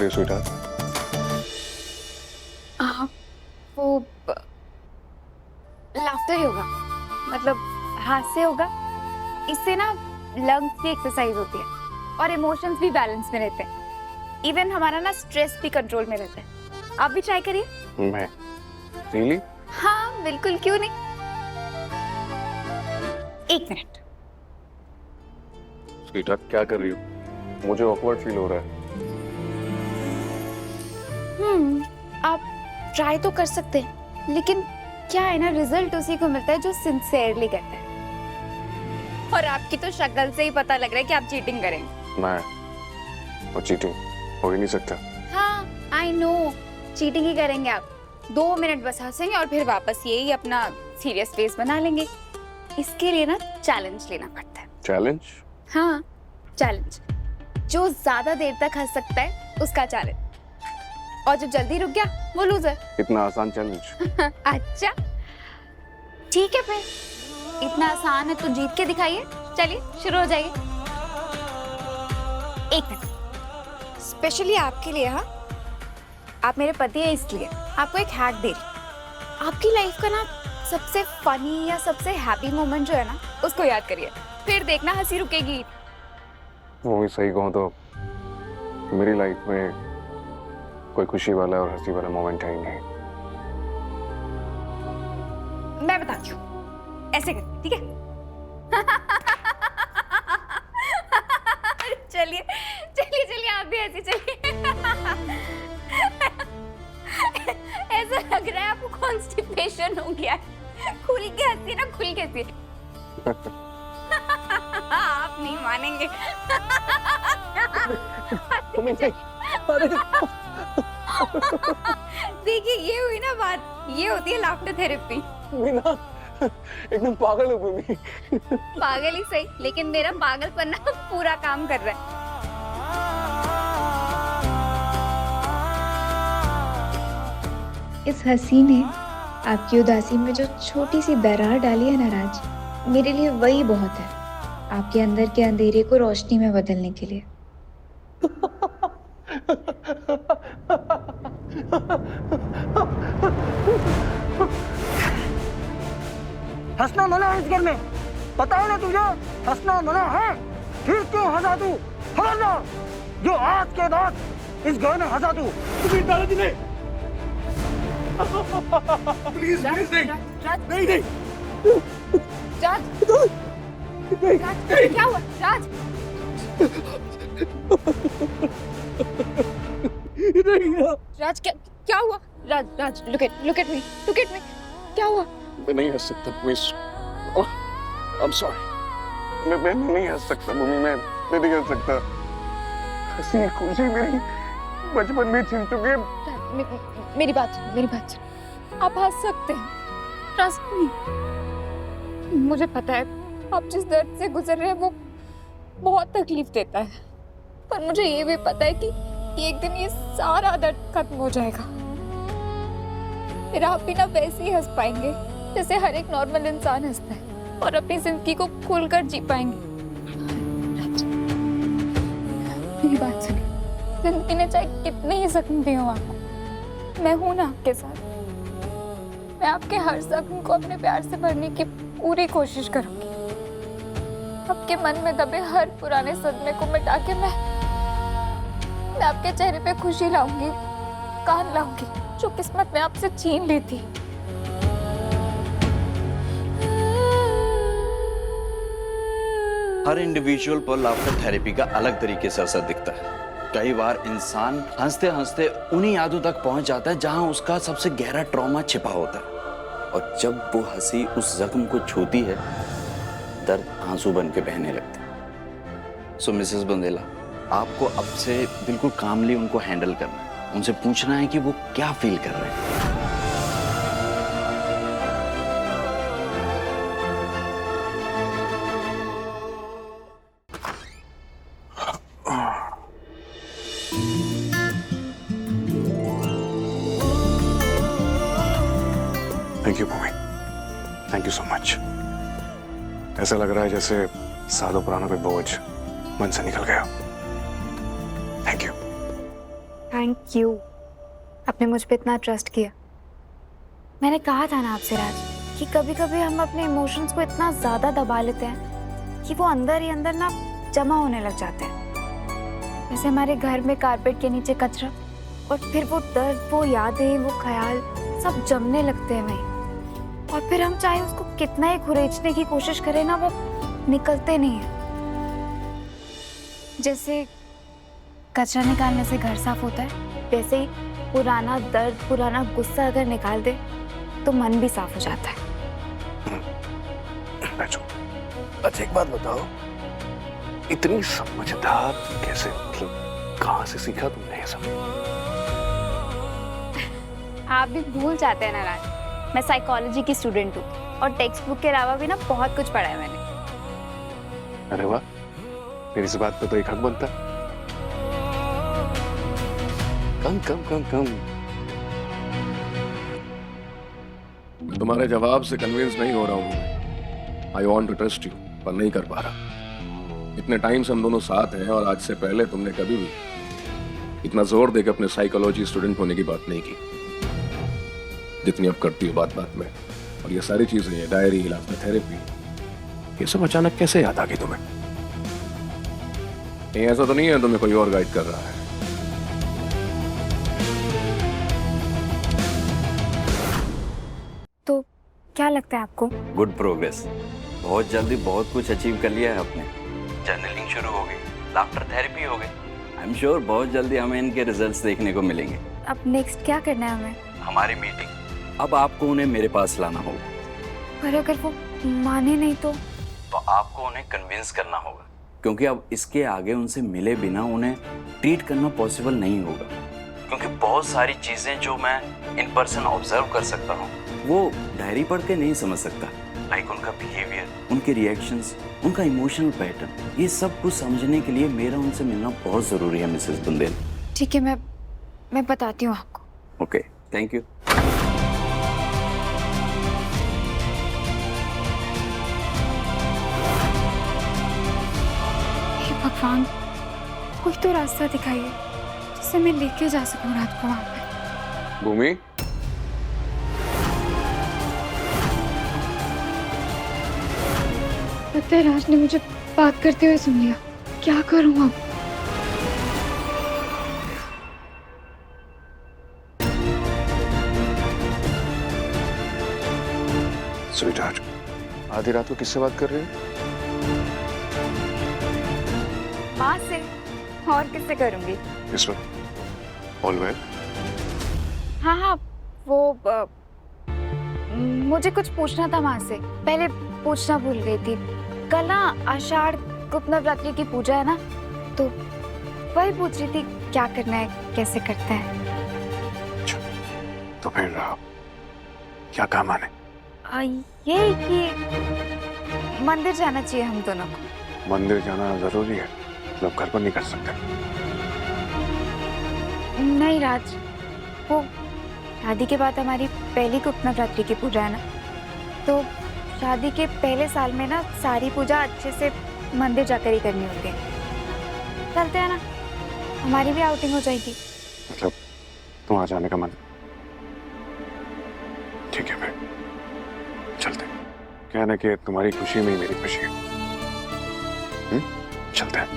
रही हो स्वीटहार्ट? वो लाफ्टर योगा, मतलब हास्य योगा। इससे ना लंग्स की एक्सरसाइज होती है और इमोशंस भी बैलेंस में रहते हैं। इवन हमारा ना स्ट्रेस भी कंट्रोल में रहता है। आप भी ट्राई करिए। मैं रियली? हाँ बिल्कुल, क्यों नहीं। एक मिनट। स्वीटहार्ट क्या कर रही हो? मुझे ऑकवर्ड फील हो रहा है। आप ट्राई तो कर सकते हैं, लेकिन क्या है ना, रिजल्ट उसी को मिलता है जो सिंसियरली करता है। और आपकी तो शक्ल से ही पता लग रहा है कि आप चीटिंग करेंगे। मैं और चीटिंग हो ही नहीं सकता। हाँ आई नो, चीटिंग ही करेंगे आप। 2 मिनट बस हंसेंगे और फिर वापस यही अपना सीरियस फेस बना लेंगे। इसके लिए ना चैलेंज लेना पड़ता है। चैलेंज? हाँ चैलेंज। जो ज्यादा देर तक हंस सकता है उसका चैलेंज, और जो जल्दी रुक गया वो लूजर। इतना आसान चैलेंज? अच्छा ठीक है, फिर इतना आसान है तो जीत के दिखाइए। चलिए शुरू हो जाइए। एक मिनट, स्पेशली आपके लिए। हाँ, आप मेरे पति हैं इसलिए आपको एक हैक दे रही। आपकी लाइफ का ना सबसे फनी या सबसे हैप्पी मोमेंट जो है ना, उसको याद करिए, फिर देखना हंसी रुकेगी। वो भी सही कहूँ तो मेरी लाइफ में कोई खुशी वाला और हंसी वाला मोमेंट है ही नहीं। मैं बताती हूँ, ऐसे कर, ठीक है? चलिए चलिए चलिए, आप भी ऐसे चलिए। ऐसा लग रहा है आपको कॉन्स्टिपेशन हो गया है। खुल के हंसी ना, खुल के हंसी। आप नहीं मानेंगे। देखिए ये हुई ना बात, ये होती है लाफ्टर थेरेपी। मीना एकदम पागल हो गई। पागल ही सही, लेकिन मेरा पागलपन ना पूरा काम कर रहा है। इस हंसी ने आपकी उदासी में जो छोटी सी दरार डाली है ना राज, मेरे लिए वही बहुत है आपके अंदर के अंधेरे को रोशनी में बदलने के लिए। हंसना मना है इस घर में, पता है ना तुझे? हंसना मना है, फिर क्यों हंसा तू? खबरदार, जो आज के बाद इस घर में हंसा तू। प्लीज दादाजी नहीं, प्लीज प्लीज नहीं, नहीं नहीं, राज, राज क्या हुआ? राज राज क्या हुआ? राज राज लुक एट मी, क्या हुआ? मैं नहीं हंस सकता, प्लीज। I'm sorry। मैं नहीं हंस सकता मम्मी, मैं नहीं हंस सकता। हंसी खुशी मेरी बचपन में छिन चुकी है। मेरी बात सुन। आप हंस सकते हैं, ट्रस्ट मी। मुझे पता है आप जिस दर्द से गुजर रहे हैं वो बहुत तकलीफ देता है, पर मुझे ये भी पता है कि एक दिन ये सारा दर्द खत्म हो जाएगा। फिर आप भी ना वैसे ही हंस पाएंगे जैसे हर एक नॉर्मल इंसान हंसता है, और अपनी जिंदगी को खुलकर जी पाएंगे। मेरी बात सुनिए, जिंदगी ने चाहे कितने ही जख्म दिए हो आपको, मैं हूं ना आपके साथ। मैं आपके हर जख्म को अपने प्यार से भरने की पूरी कोशिश करूंगी। आपके मन में दबे हर पुराने सदमे को मिटा के मैं आपके चेहरे पे खुशी लाऊंगी, कान लाऊंगी जो किस्मत में आपसे छीन ली थी। हर इंडिविजुअल पर लाफ्टर थेरेपी का अलग तरीके से असर दिखता है। कई बार इंसान हंसते हंसते उन्हीं यादों तक पहुंच जाता है जहां उसका सबसे गहरा ट्रॉमा छिपा होता है, और जब वो हंसी उस जख्म को छूती है, दर्द आंसू बन के बहने लगते हैं। सो मिसेस बुंदेला, आपको अब से बिल्कुल कामली उनको हैंडल करना है, उनसे पूछना है कि वो क्या फील कर रहे हैं। Thank you mummy, thank you so much. ऐसा लग रहा है जैसे सालों पुराना कोई बोझ मन से निकल गया। Thank you. थैंक यू, आपने मुझ पे इतना ट्रस्ट किया। मैंने कहा था ना आपसे राज कि कभी कभी हम अपने इमोशंस को इतना ज़्यादा दबा लेते हैं कि वो अंदर ही अंदर ना जमा होने लग जाते हैं। जैसे हमारे घर में कारपेट के नीचे कचरा, और फिर वो दर्द, वो यादें, वो ख्याल सब जमने लगते हैं वहीं, और फिर हम चाहे उसको कितना ही खुरेचने की कोशिश करें ना, वो निकलते नहीं है। जैसे कचरा निकालने से घर साफ होता है, वैसे ही पुराना दर्द, पुराना गुस्सा अगर निकाल दे तो मन भी साफ हो जाता है। अच्छा एक बात बताओ, इतनी समझदार कैसे, मतलब कहाँ से सीखा तुमने ये सब? आप भी भूल जाते हैं ना राज, मैं साइकोलॉजी की स्टूडेंट हूँ और टेक्स्ट बुक के अलावा भी ना बहुत कुछ पढ़ा है मैंने। अरे वाह, मेरी इस बात पे तो एक हक बनता। कम कम कम कम। तुम्हारे जवाब से कन्विंस नहीं हो रहा हूँ। I want to trust you, पर नहीं कर पा रहा। इतने टाइम से हम दोनों साथ हैं और आज से पहले तुमने कभी भी इतना जोर देकर अपने साइकोलॉजी स्टूडेंट होने की बात नहीं की जितनी अब करती हो बात बात में। और ये सारी चीजें, ये डायरी, इलाज में थेरेपी, ये सब अचानक कैसे याद आ गई तुम्हें? नहीं ऐसा तो नहीं है तुम्हें कोई और गाइड कर रहा है? तो क्या लगता है आपको? Good progress. बहुत जल्दी बहुत कुछ अचीव कर लिया है आपने। जर्नलिंग शुरू हो गई, लाफ्टर थेरेपी हो गई। आई एम श्योर बहुत जल्दी हमें इनके रिजल्ट्स देखने को मिलेंगे। अब नेक्स्ट क्या करना है हमें? हमारी मीटिंग, अब आपको उन्हें मेरे पास लाना होगा। पर अगर वो माने नहीं तो आपको उन्हें कन्विंस करना होगा, क्योंकि अब इसके आगे उनसे मिले बिना उन्हें ट्रीट करना पॉसिबल नहीं होगा। क्योंकि बहुत सारी चीजें जो मैं इन पर्सन ऑब्जर्व कर सकता हूँ वो डायरी पढ़ के नहीं समझ सकता। लाइक उनका बिहेवियर, उनके रिएक्शंस, उनका इमोशनल पैटर्न, ये सब कुछ समझने के लिए मेरा उनसे मिलना बहुत जरूरी है मिसेस बुंदेल। ठीक है, मैं बताती हूँ आपको। Okay, thank you. हे भगवान, कोई तो रास्ता दिखाइए जिससे मैं लेके जा सकूं रात को वहां पे। भूमि, लगता है राज ने मुझे बात करते हुए सुन लिया। क्या करूं अब? स्वीटहार्ट, आधी रात को किससे बात कर रहे हो? माँ से, और किससे करूंगी? इस वक्त ऑल वेल? हाँ हाँ, वो मुझे कुछ पूछना था माँ से, पहले पूछना भूल गई थी। कल ना आषाढ़ गुप्त नवरात्रि की पूजा है ना, तो वही पूछ रही थी क्या करना है, कैसे करते हैं। अच्छा, तो फिर क्या काम आने? ये कि मंदिर जाना चाहिए हम दोनों को। मंदिर जाना जरूरी है, मतलब घर पर नहीं कर सकते? नहीं राज, वो शादी के बाद हमारी पहली गुप्त नवरात्रि की पूजा है ना, तो शादी के पहले साल में ना सारी पूजा अच्छे से मंदिर जाकर ही करनी होती है। चलते हैं ना, हमारी भी आउटिंग हो जाएगी। मतलब तुम आ जाने का मन? ठीक है फिर चलते हैं। क्या है ना कि तुम्हारी खुशी में ही मेरी खुशी है। चलते हैं।